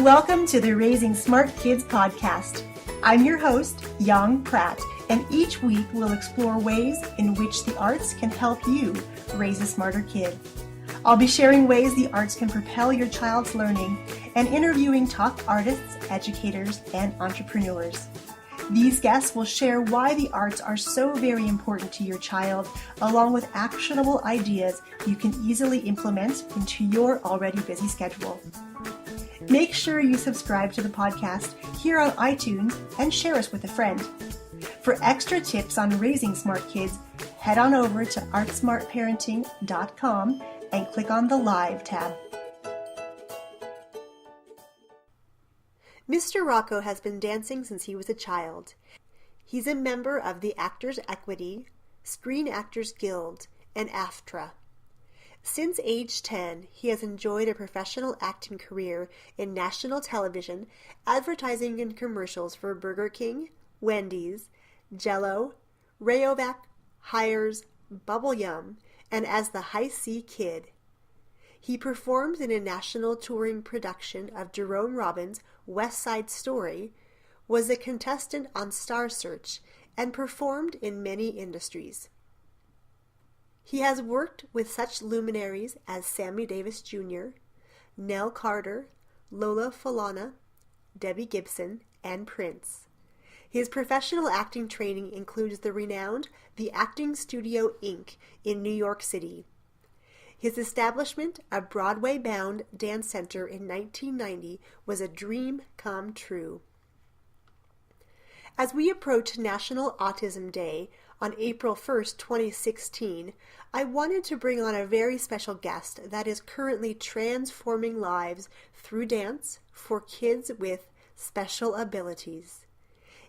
Welcome to the Raising Smart Kids podcast. I'm your host, Yang Pratt, and each week we'll explore ways in which the arts can help you raise a smarter kid. I'll be sharing ways the arts can propel your child's learning and interviewing top artists, educators, and entrepreneurs. These guests will share why the arts are so very important to your child, along with actionable ideas you can easily implement into your already busy schedule. Make sure you subscribe to the podcast here on iTunes and share us with a friend. For extra tips on raising smart kids, head on over to artsmartparenting.com and click on the Live tab. Mr. Rocco has been dancing since he was a child. He's a member of the Actors Equity, Screen Actors Guild, and AFTRA. Since age 10, he has enjoyed a professional acting career in national television, advertising and commercials for Burger King, Wendy's, Jell-O, Rayovac, Hires, Bubble Yum, and as the High C Kid. He performed in a national touring production of Jerome Robbins' West Side Story, was a contestant on Star Search, and performed in many industries. He has worked with such luminaries as Sammy Davis Jr., Nell Carter, Lola Falana, Debbie Gibson, and Prince. His professional acting training includes the renowned The Acting Studio, Inc. in New York City. His establishment, a Broadway-bound dance center in 1990, was a dream come true. As we approach National Autism Day on April 1st, 2016, I wanted to bring on a very special guest that is currently transforming lives through dance for kids with special abilities.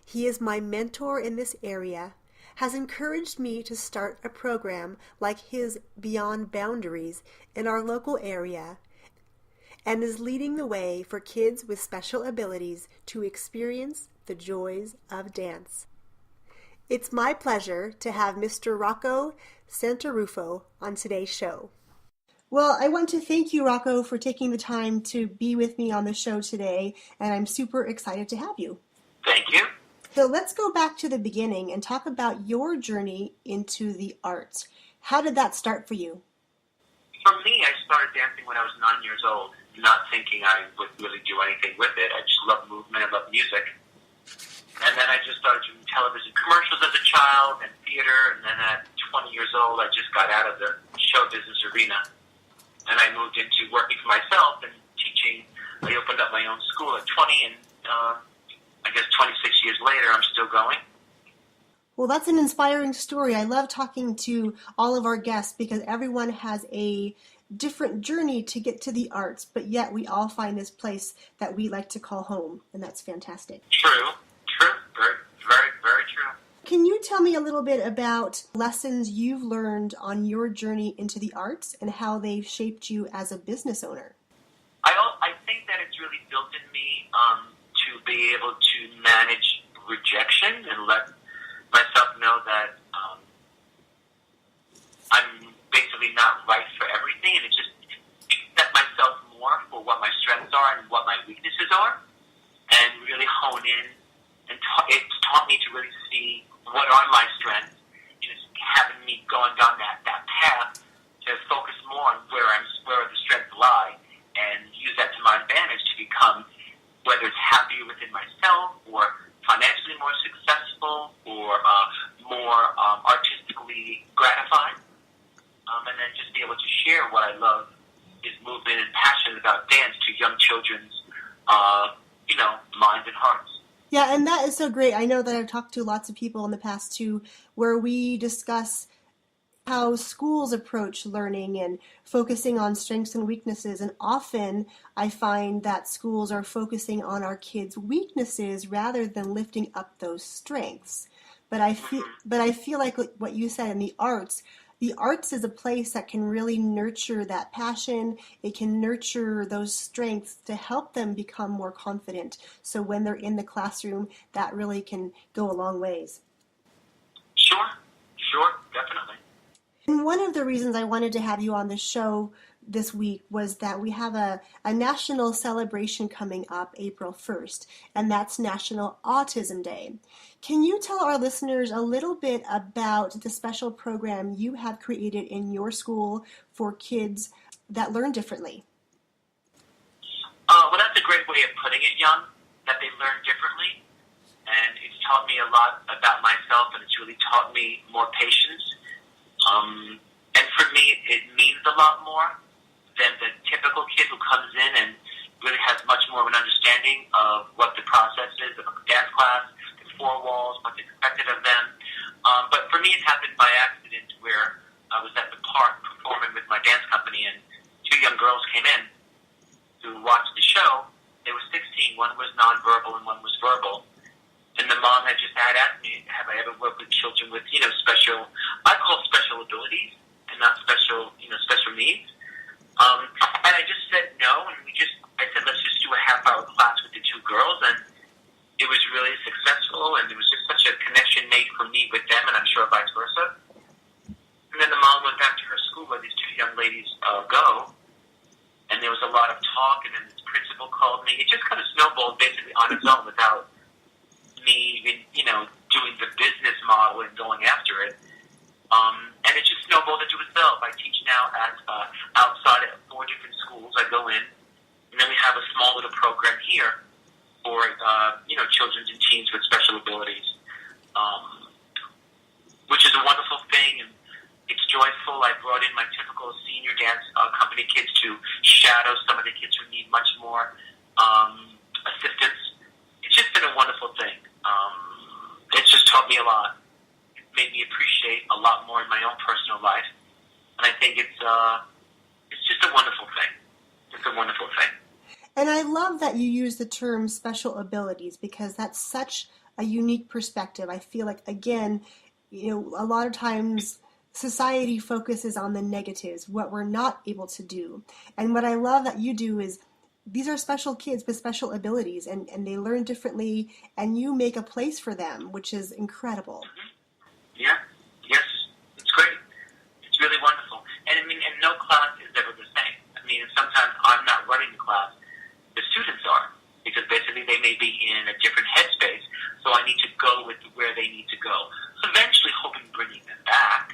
He is my mentor in this area, has encouraged me to start a program like his Beyond Boundaries in our local area, and is leading the way for kids with special abilities to experience the joys of dance. It's my pleasure to have Mr. Rocco Santorufo on today's show. Well, I want to thank you, Rocco, for taking the time to be with me on the show today, and I'm super excited to have you. Thank you. So let's go back to the beginning and talk about your journey into the arts. How did that start for you? For me, I started dancing when I was 9 years old, not thinking I would really do anything with it. I just loved movement, I loved music. And then I just started doing television commercials as a child and theater, and then at 20 years old, I just got out of the show business arena. And I moved into working for myself and teaching. I opened up my own school at 20, and I guess 26 years later, I'm still going. Well, that's an inspiring story. I love talking to all of our guests because everyone has a different journey to get to the arts, but yet we all find this place that we like to call home, and that's fantastic. True. Very true. Can you tell me a little bit about lessons you've learned on your journey into the arts and how they've shaped you as a business owner? I think that it's really built in me to be able to manage rejection and let myself know that I'm basically not right for everything, and it's just accept myself more for what my strengths are and what my weaknesses are, and really hone in. And it's taught me to really see what are my strengths, and it's having me going down that path to focus more on where the strengths lie, and use that to my advantage to become, whether it's happier within myself or financially more successful or more artistically gratified, and then just be able to share what I love is movement and passion about dance to young children's, minds and hearts. Yeah, and that is so great. I know that I've talked to lots of people in the past too, where we discuss how schools approach learning and focusing on strengths and weaknesses. And often I find that schools are focusing on our kids' weaknesses rather than lifting up those strengths. But I feel like what you said in the arts is a place that can really nurture that passion. It can nurture those strengths to help them become more confident. So when they're in the classroom, that really can go a long ways. Sure, definitely. And one of the reasons I wanted to have you on the show this week was that we have a national celebration coming up April 1st, and that's National Autism Day. Can you tell our listeners a little bit about the special program you have created in your school for kids that learn differently? Well, that's a great way of putting it, Young, that they learn differently. And it's taught me a lot about myself, and it's really taught me more patience. And for me, it means a lot more than the typical kid who comes in and really has much more of an understanding of what the process is of a dance class, the four walls, what's expected of them. But for me, it happened by accident where I was at the park performing with my dance company, and two young girls came in to watch the show. They were 16. One was nonverbal and one was verbal. And the mom had just asked me, have I ever worked with children with, special, I call special abilities and not special, special needs. And I just said no, and I said, let's just do a half-hour class with the two girls, and it was really successful, and there was just such a connection made for me with them, and I'm sure vice versa. And then the mom went back to her school where these two young ladies go, and there was a lot of talk, and then this principal called me. It just kind of snowballed basically on its own without me even, doing the business model and going after it. And it just snowballed into itself. I teach now at outside of 4 different schools. I go in, and then we have a small little program here for children and teens with special abilities, which is a wonderful thing, and it's joyful. I brought in my typical senior dance company kids to shadow some of the kids who need much more assistance. It's just been a wonderful thing. It's just taught me a lot. It made me appreciate a lot more in my own personal life, and I think it's just a wonderful thing. It's a wonderful thing. And I love that you use the term special abilities, because that's such a unique perspective. I feel like, again, a lot of times society focuses on the negatives, what we're not able to do. And what I love that you do is, these are special kids with special abilities, and they learn differently, and you make a place for them, which is incredible. Mm-hmm. Yeah, yes, it's great. It's really wonderful. And and no class is ever the same. Sometimes I'm not running the class, the students are, because basically they may be in a different headspace, so I need to go with where they need to go. So eventually hoping bringing them back,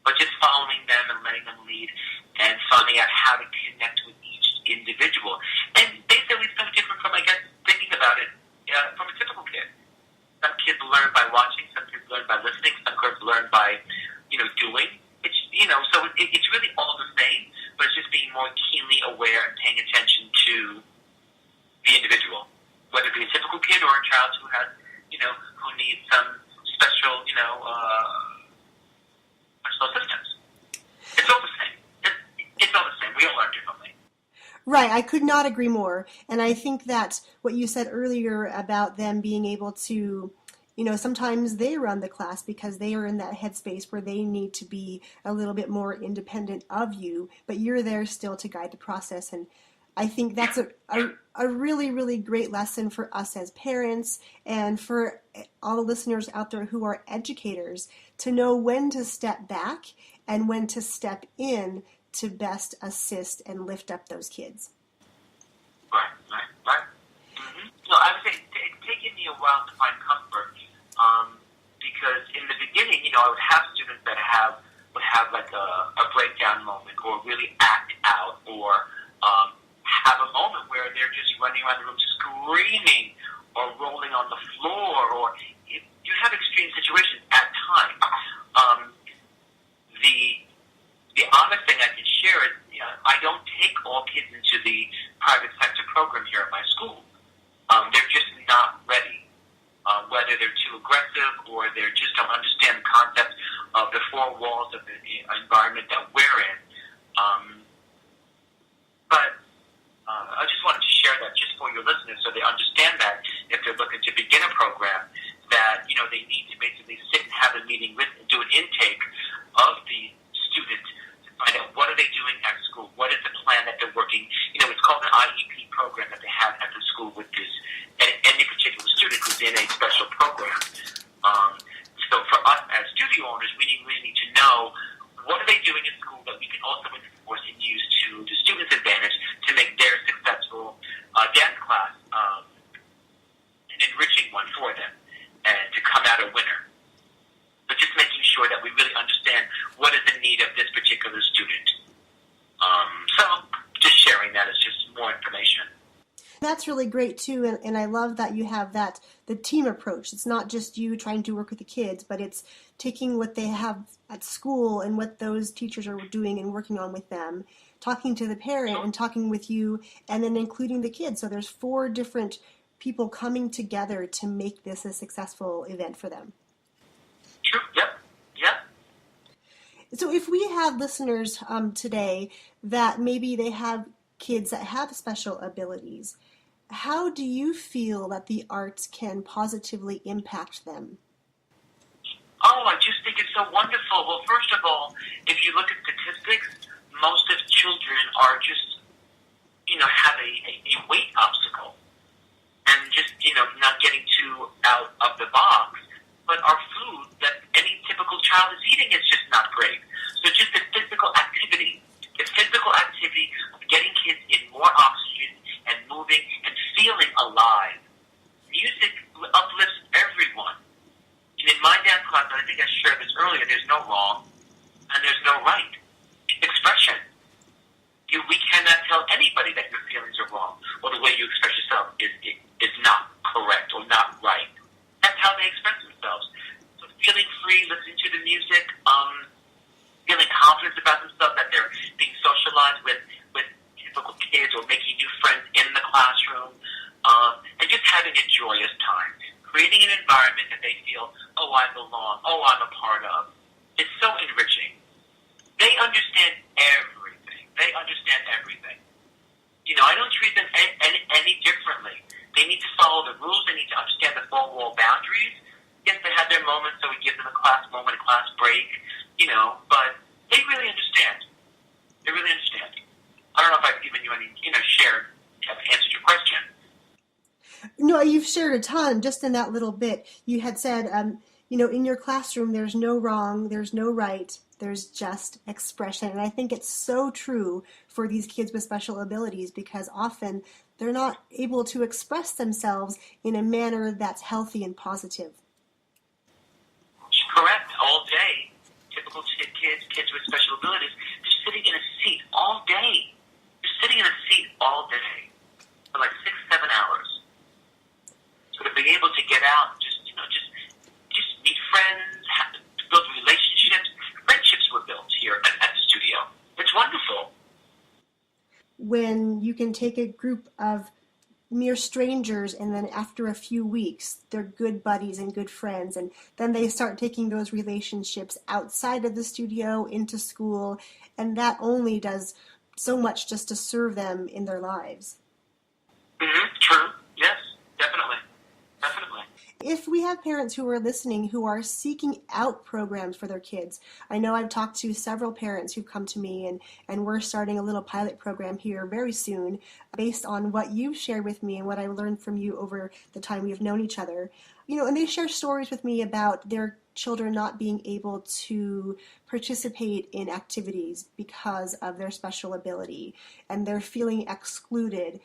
but just following them and letting them lead and finding out how to connect with each individual. And basically it's no different from, thinking about it from a typical kid. Some kids learn by watching, some kids learn by listening, some kids learn by, doing. It's, so it's really all the same, but it's just being more keenly aware and paying attention to the individual, whether it be a typical kid or a child who has, who needs some special, special assistance. It's all the same. It's all the same. We all learn differently. Right, I could not agree more. And I think that what you said earlier about them being able to, sometimes they run the class because they are in that headspace where they need to be a little bit more independent of you, but you're there still to guide the process. And I think that's a really, really great lesson for us as parents and for all the listeners out there who are educators, to know when to step back and when to step in to best assist and lift up those kids. Right. Mm-hmm. So I would say it's taken me a while to find comfort, because in the beginning, I would have students that would have like a breakdown moment, or really act out, or have a moment where they're just running around the room screaming or rolling on the floor, or you have extreme situations at times. The honest thing I can share is, I don't take all kids into the private sector program here at my school. They're just not ready, whether they're too aggressive or they just don't understand the concept of the four walls of the environment that we're in. But I just wanted to share that just for your listeners, so they understand that if they're looking to begin a program, that they need to basically sit and have a meeting with, do an intake of the student to find out what are they doing at school, what is the plan that they're working. It's called an IEP program that they have at the school with this any particular student who's in a special program. So for us as studio owners, we really need to know what are they doing at school that we can also enforce and use to the student's advantage to make their successful dance class an enriching one for them and to come out a winner. But just making sure that we really understand what is the need of this particular student. So just sharing that as just more information. That's really great too, and I love that you have the team approach. It's not just you trying to work with the kids, but it's taking what they have at school and what those teachers are doing and working on with them, talking to the parent and talking with you, and then including the kids. So there's 4 different people coming together to make this a successful event for them. True. Yep. So if we have listeners today that maybe they have kids that have special abilities, how do you feel that the arts can positively impact them? Oh, I just think it's so wonderful. Well, first of all, if you look at statistics, most of children are just, have a weight obstacle and just, not getting too out of the box. But our food that any typical child is eating is just not great. So just the physical activity of getting kids in more oxygen and moving and feeling alive. Music uplifts everyone. And in my dance class, and I think I shared this earlier, there's no wrong and there's no right. Expression. We cannot tell anybody that your feelings are wrong or the way you express yourself is not correct or not right. That's how they express themselves. So feeling free, listening to the music, feeling confident about themselves, that they're being socialized with typical kids or making new friends in the classroom, and just having a joyous time. Creating an environment that they feel, oh, I belong, oh, I'm a part of. It's so enriching. They understand everything. I don't treat them any differently. They need to follow the rules. They need to understand the four-wall boundaries. Yes, they have their moments, so we give them a class moment, a class break, but they really understand. I don't know if I've given you any, have answered your question. No, you've shared a ton just in that little bit. You had said, in your classroom, there's no wrong, there's no right, there's just expression. And I think it's so true for these kids with special abilities because often they're not able to express themselves in a manner that's healthy and positive. Correct. All day. Typical kids with special abilities, they're sitting in a seat all day. They're sitting in a seat all day for like 6-7 hours. So to be able to get out, just meet friends, build relationships. Friendships were built here at the studio. It's wonderful. When you can take a group of mere strangers and then after a few weeks they're good buddies and good friends, and then they start taking those relationships outside of the studio into school, and that only does so much just to serve them in their lives. True. Yes, definitely. If we have parents who are listening who are seeking out programs for their kids, I know I've talked to several parents who've come to me, and we're starting a little pilot program here very soon based on what you've shared with me and what I learned from you over the time we've known each other. And they share stories with me about their children not being able to participate in activities because of their special ability, and they're feeling excluded.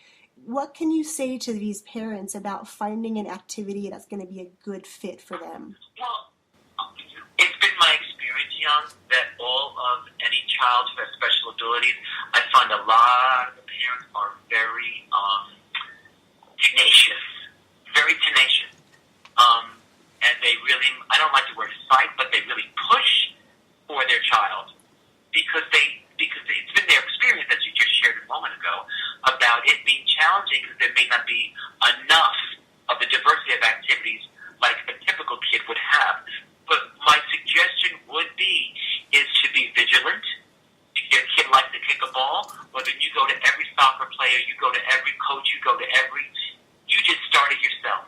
What can you say to these parents about finding an activity that's going to be a good fit for them? Well, it's been my experience, Young, that all of any child who has special abilities, I find a lot of the parents are very tenacious. And they really, I don't like the word fight, but they really push for their child because it's been their experience, as you just shared a moment ago, about it being challenging because there may not be enough of the diversity of activities like a typical kid would have. But my suggestion would be is to be vigilant. If your kid likes to kick a ball, whether you go to every soccer player, you go to every coach, you just start it yourself.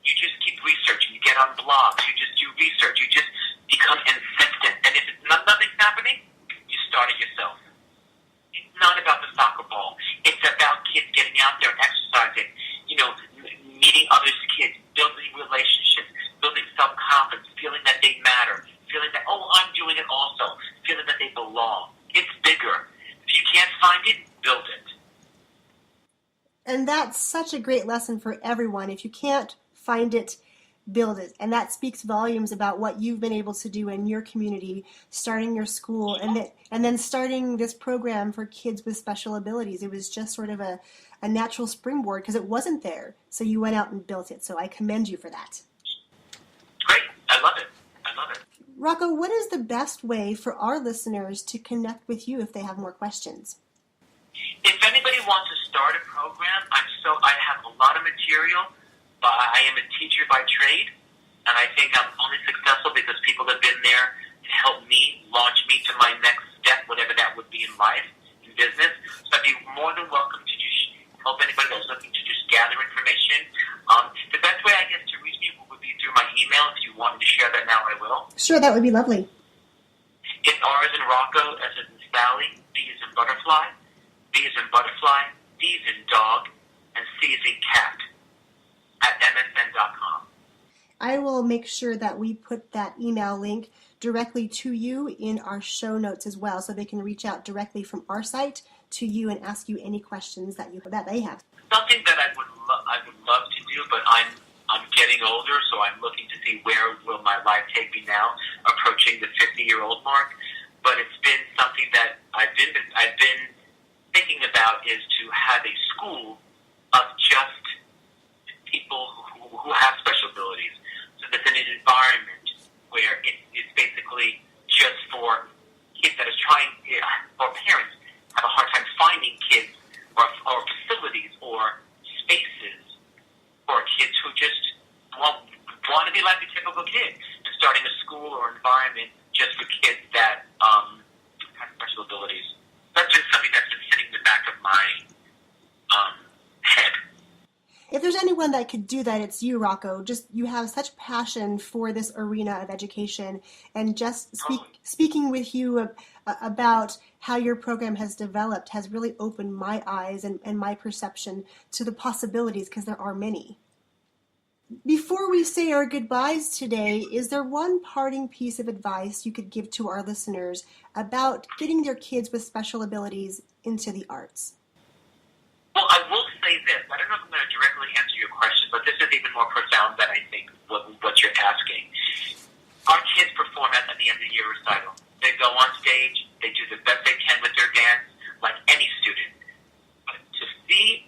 You just keep researching. You get on blogs. You just do research. You just become insistent. And if nothing's happening, you start it yourself. It's not about the soccer ball. It's about kids getting out there and exercising, meeting other kids, building relationships, building self-confidence, feeling that they matter, feeling that, I'm doing it also, feeling that they belong. It's bigger. If you can't And that's such a great lesson for everyone. If you can't find it, build it. And that speaks volumes about what you've been able to do in your community, starting your school, and then starting this program for kids with special abilities. It was just sort of a natural springboard because it wasn't there. So you went out and built it. So I commend you for that. Great. I love it. Rocco, what is the best way for our listeners to connect with you if they have more questions? If anybody wants to start a program, I have a lot of material. But I am a teacher by trade, and I think I'm only successful because people have been there to help me, launch me to my next step, whatever that would be in life, in business. So I'd be more than welcome to just help anybody that's looking to just gather information. The best way, I guess, to reach me would be through my email. If you want me to share that now, I will. Sure, that would be lovely. It's R as in Rocco, S as in Sally, B as in butterfly, B as in butterfly, D as in dog, and C as in cat. At msn.com. I will make sure that we put that email link directly to you in our show notes as well, so they can reach out directly from our site to you and ask you any questions that they have. Something that I would love to do, but I'm getting older, so I'm looking to see where will my life take me now, approaching the 50-year-old mark. But it's been something that I've been thinking about, is to have a school of just people who have special abilities. So that's in an environment where it's basically just for kids that is trying, or parents have a hard time finding kids or facilities or spaces for kids who just want to be like a typical kid, and starting a school or environment just for kids that have special abilities. That's just something that's been sitting in the back of my head. If there's anyone that could do that, it's you, Rocco. You have such passion for this arena of education, and just speaking with you about how your program has developed has really opened my eyes and my perception to the possibilities, because there are many. Before we say our goodbyes today, is there one parting piece of advice you could give to our listeners about getting their kids with special abilities into the arts? Well, I will say this. I don't know if I'm going to directly answer your question, but this is even more profound than I think what you're asking. Our kids perform at the end of the year recital. They go on stage. They do the best they can with their dance, like any student. But to see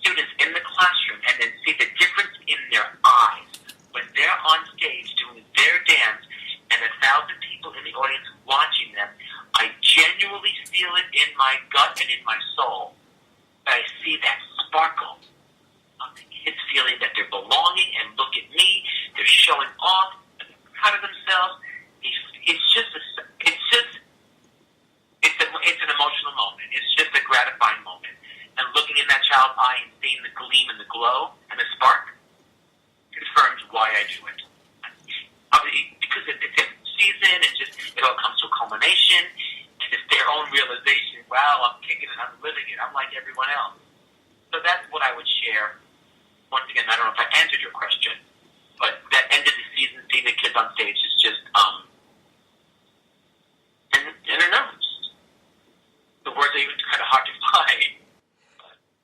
students in the classroom and then see the difference in their eyes when they're on stage doing their dance and 1,000 people in the audience watching them, I genuinely feel it in my gut and in my soul. I see that sparkle of the kids feeling that they're belonging, and look at me, they're showing off, and they're proud of themselves. It's an emotional moment. It's just a gratifying moment. And looking in that child's eye and seeing the gleam and the glow and the spark confirms why I do it. Because it's a season, it all comes to a culmination. And it's their own realization, wow, I'm kicking it, I'm living it, I'm like everyone else. So that's what I would share. Once again, I don't know if I answered your question, but that end of the season, seeing the kids on stage is just, and they're nervous. The words are even kind of hard to find.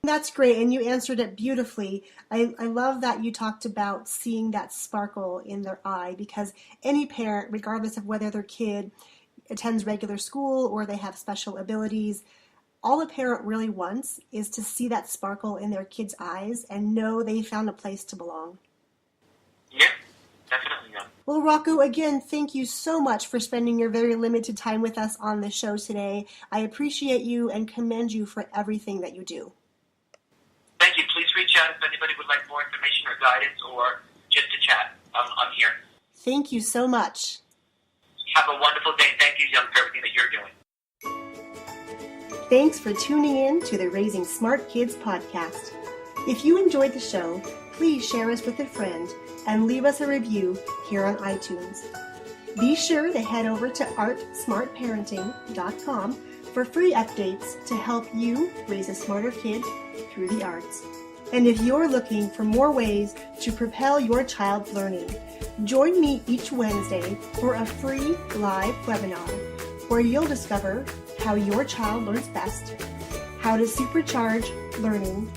That's great, and you answered it beautifully. I love that you talked about seeing that sparkle in their eye, because any parent, regardless of whether their kid attends regular school or they have special abilities, all a parent really wants is to see that sparkle in their kid's eyes and know they found a place to belong. Yeah, definitely. Yeah. Well, Rocco, again, thank you so much for spending your very limited time with us on the show today. I appreciate you and commend you for everything that you do. Thank you. Please reach out if anybody would like more information or guidance or just to chat. I'm here. Thank you so much. Have a wonderful day. Thank you, Young, for everything that you're doing. Thanks for tuning in to the Raising Smart Kids podcast. If you enjoyed the show, please share us with a friend and leave us a review here on iTunes. Be sure to head over to artsmartparenting.com for free updates to help you raise a smarter kid through the arts. And if you're looking for more ways to propel your child's learning, join me each Wednesday for a free live webinar where you'll discover how your child learns best, how to supercharge learning,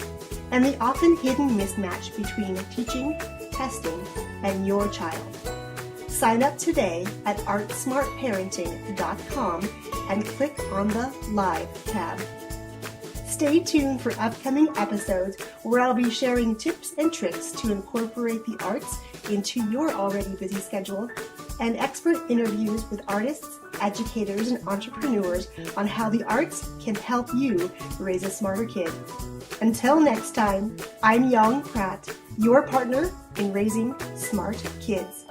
and the often hidden mismatch between teaching, testing, and your child. Sign up today at artsmartparenting.com and click on the Live tab. Stay tuned for upcoming episodes where I'll be sharing tips and tricks to incorporate the arts into your already busy schedule, and expert interviews with artists, educators, and entrepreneurs on how the arts can help you raise a smarter kid. Until next time, I'm Yang Pratt, your partner in raising smart kids.